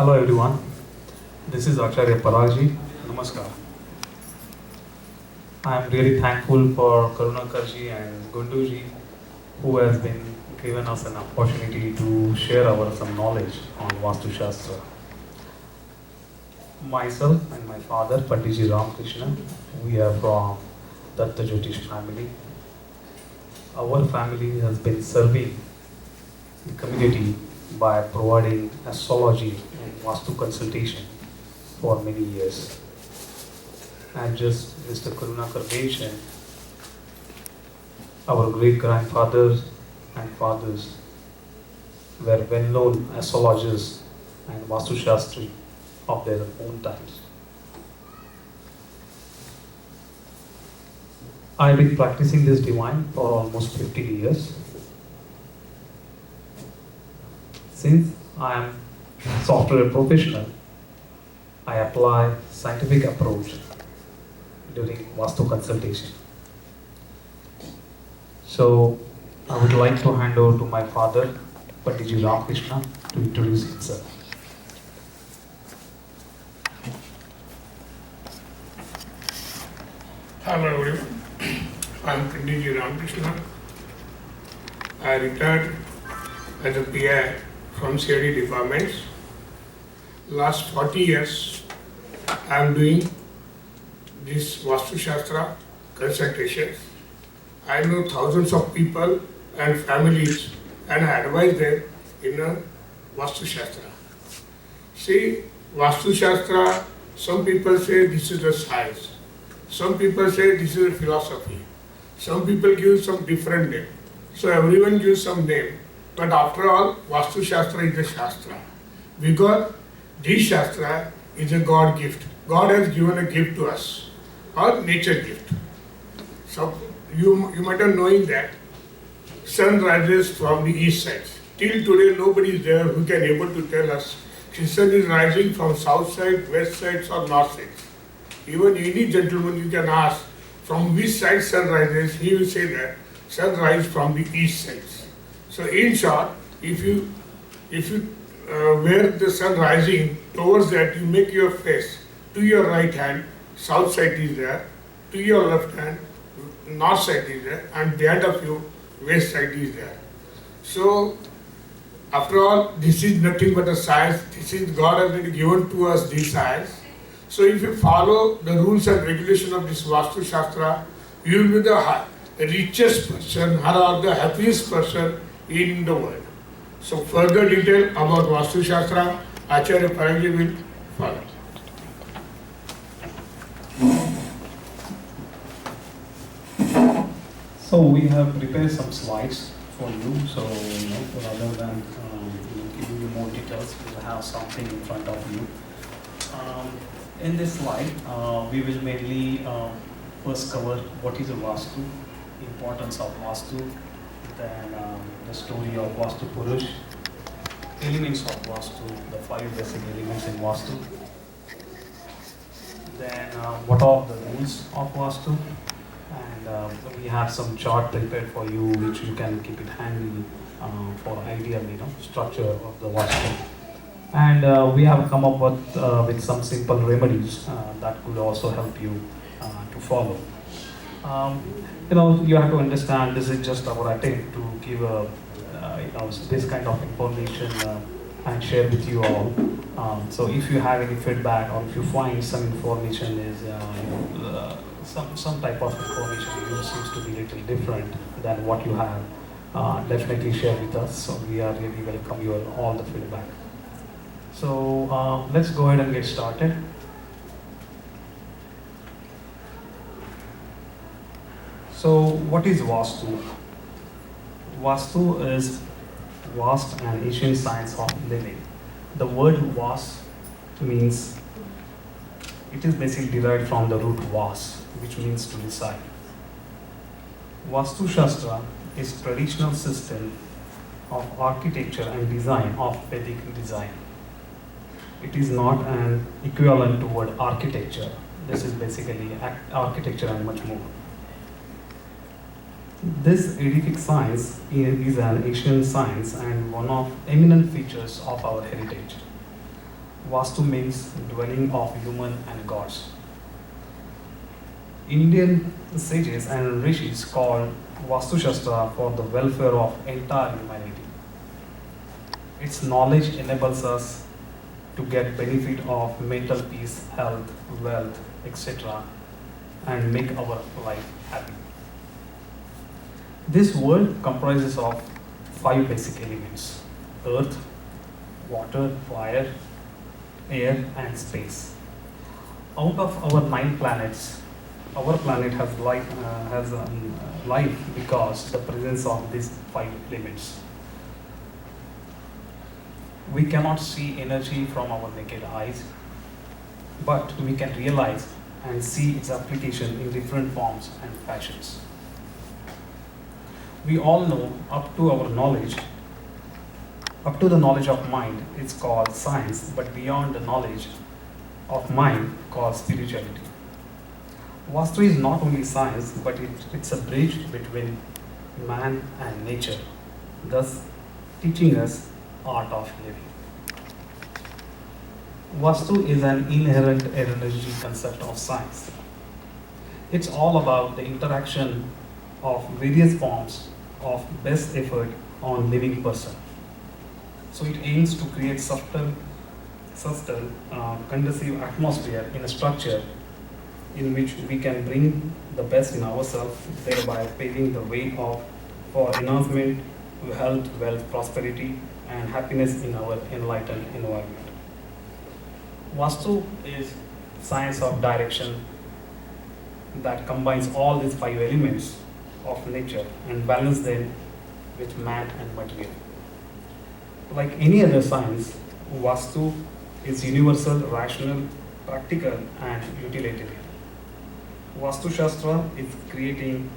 Hello everyone, this is Acharya Paragji. Namaskar. I am really thankful for Karunakarji and Gunduji who has been given us an opportunity to share some knowledge on Vastu Shastra. Myself and my father, Panditji Ramkrishna, we are from Datta Jyotish family. Our family has been serving the community by providing astrology and Vastu consultation for many years. And just Mr. Karunakar mentioned, our great-grandfathers and fathers were well-known astrologers and Vastu Shastri of their own times. I've been practicing this divine for almost 15 years. Since I am a software professional, I apply scientific approach during Vastu consultation. So I would like to hand over to my father, Panditji Ramkrishna, to introduce himself. Hello everyone, I am Panditji Ramkrishna. I retired as a PI from CID departments. Last 40 years I am doing this Vastu Shastra consultations. I know thousands of people and families and I advise them in a Vastu Shastra. See, Vastu Shastra, some people say this is a science. Some people say this is a philosophy. Some people give some different name. So everyone gives some name. But after all, Vastu Shastra is a Shastra. Because this Shastra is a God gift. God has given a gift to us, or nature gift. So you might have known that sun rises from the east side. Till today nobody is there who can able to tell us the sun is rising from south side, west side or north side. Even any gentleman you can ask from which side sun rises, he will say that sun rises from the east side. So in short, if you where the sun rising towards that, you make your face to your right hand, south side is there, to your left hand, north side is there, and behind of you, west side is there. So after all, this is nothing but a science. This is God has been given to us this science. So if you follow the rules and regulation of this Vastu Shastra, you will be the richest person or the happiest person in the world. So further detail about Vastu Shastra, Acharya Paragji will follow. So we have prepared some slides for you. So rather than giving you more details, we'll have something in front of you. In this slide, we will mainly first cover what is a Vastu, importance of Vastu, then the story of Vastu Purush, elements of Vastu, the 5 basic elements in Vastu, then what are the rules of Vastu, and we have some chart prepared for you which you can keep it handy for ideal structure of the Vastu. And we have come up with some simple remedies that could also help you to follow. You have to understand this is just our attempt to give this kind of information and share with you all. So if you have any feedback or if you find some information is some type of information seems to be a little different than what you have, definitely share with us. So we are really welcome your all the feedback. So let's go ahead and get started. So what is Vastu? Vastu is vast and ancient science of living. The word vas means, it is basically derived from the root vas, which means to decide. Vastu Shastra is traditional system of architecture and design of Vedic design. It is not an equivalent to word architecture. This is basically architecture and much more. This edific science is an ancient science and one of eminent features of our heritage. Vastu means dwelling of human and gods. Indian sages and rishis called Vastu Shastra for the welfare of entire humanity. Its knowledge enables us to get benefit of mental peace, health, wealth, etc., and make our life happy. This world comprises of 5 basic elements: earth, water, fire, air, and space. Out of our 9 planets, our planet has life because the presence of these 5 elements. We cannot see energy from our naked eyes, but we can realize and see its application in different forms and fashions. We all know up to the knowledge of mind, it's called science, but beyond the knowledge of mind, called spirituality. Vastu is not only science, but it's a bridge between man and nature, thus teaching us art of living. Vastu is an inherent energy concept of science. It's all about the interaction of various forms of best effort on living person. So it aims to create subtle, conducive atmosphere in a structure in which we can bring the best in ourselves, thereby paving the way for enhancement to health, wealth, prosperity, and happiness in our enlightened environment. Vastu is science of direction that combines all these 5 elements of nature and balance them with man and material. Like any other science, Vastu is universal, rational, practical, and utilitarian. Vastu Shastra is creating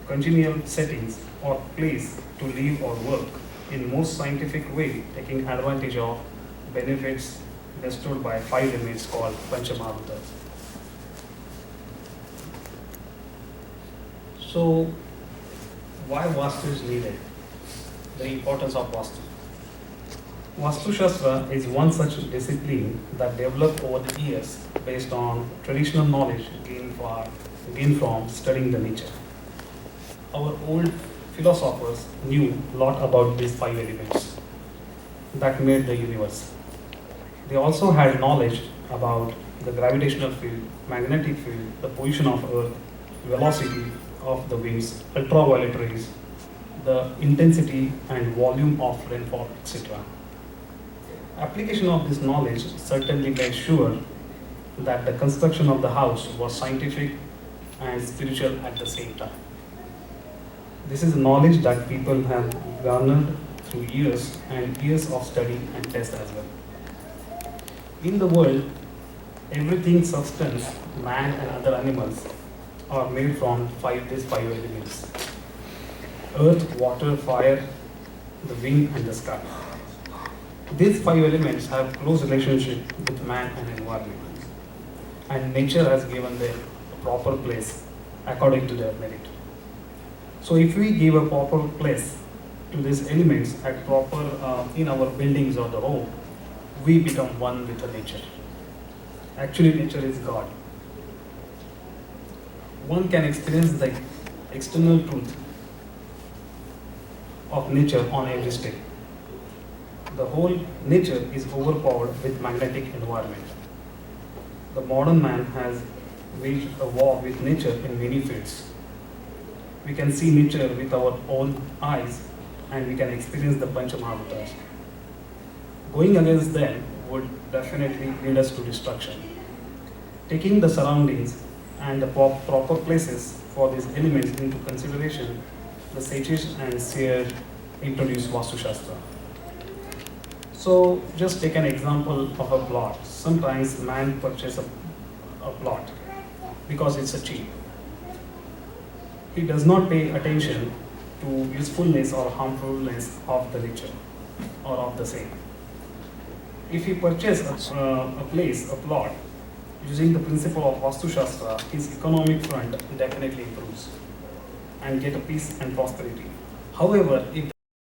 congenial settings or place to live or work in most scientific way, taking advantage of benefits bestowed by 5 elements called Panchamahabutas. So, why Vastu is needed? The importance of Vastu. Vastu Shastra is one such discipline that developed over the years based on traditional knowledge gained from studying the nature. Our old philosophers knew a lot about these 5 elements that made the universe. They also had knowledge about the gravitational field, magnetic field, the position of Earth, velocity of the winds, ultraviolet rays, the intensity and volume of rainfall, etc. Application of this knowledge certainly made sure that the construction of the house was scientific and spiritual at the same time. This is knowledge that people have garnered through years and years of study and test as well. In the world, everything substance, man and other animals, are made from these 5 elements: earth, water, fire, the wind, and the sky. These 5 elements have close relationship with man and environment, and nature has given them a proper place according to their merit. So if we give a proper place to these elements at proper in our buildings or the home, we become one with the nature. Actually, nature is God. One can experience the external truth of nature on every step. The whole nature is overpowered with magnetic environment. The modern man has waged a war with nature in many fields. We can see nature with our own eyes and we can experience the Panchamahabutas. Going against them would definitely lead us to destruction. Taking the surroundings and the proper places for these elements into consideration, the sages and seers introduced Vastu Shastra. So just take an example of a plot. Sometimes man purchases a plot because it's a cheap. He does not pay attention to usefulness or harmfulness of the nature or of the same. If he purchases a plot using the principle of Vastu Shastra, his economic front definitely improves and get a peace and prosperity. However, if